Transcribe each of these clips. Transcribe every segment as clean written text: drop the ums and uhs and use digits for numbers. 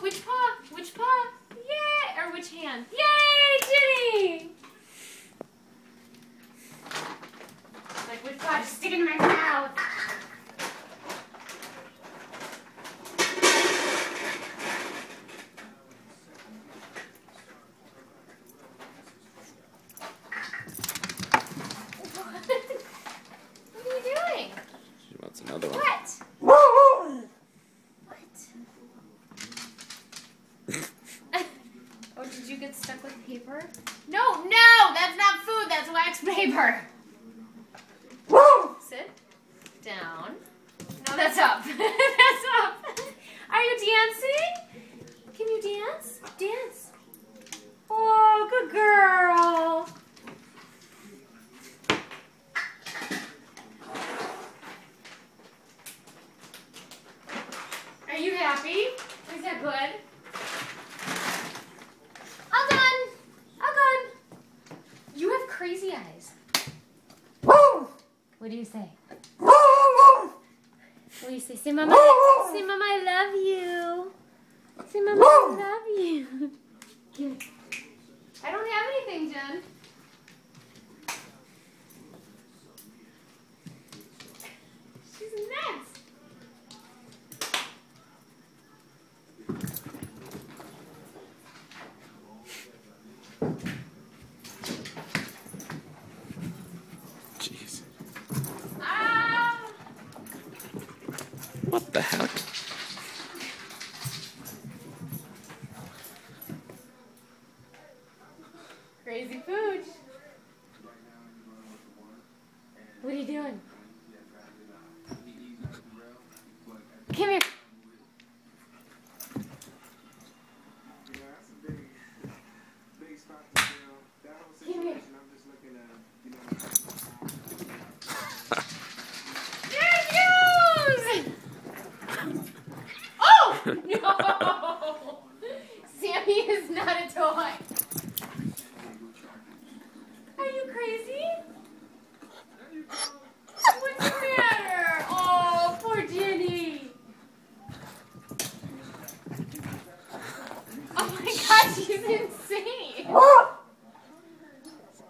which paw? Which paw? Yay! Or which hand? Yay, Ginny! Like, which paw? Just stick it in my mouth. What are you doing? She wants another one. What? Oh, did you get stuck with paper? No, that's not food. That's wax paper. Sit down. No, that's up. That's up. Are you dancing? Can you dance? Dance. Oh, good girl. Are you happy? Is that good? All done. All good. You have crazy eyes. What do you say? What do you say? Say, Mama, I love you. Say, Mama, I love you. Here. I don't have anything, Jen. She's nuts. Jeez. Ah! What the heck? Crazy pooch. What are you doing? Come here. Come here. Oh! No! Sammy is not a toy. Are you crazy? What's the matter? Oh, poor Jenny. Oh my gosh, she's insane.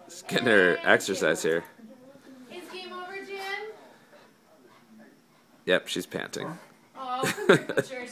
She's getting her exercise here. Is game over, Jen? Yep, she's panting. Oh, come here, put yours.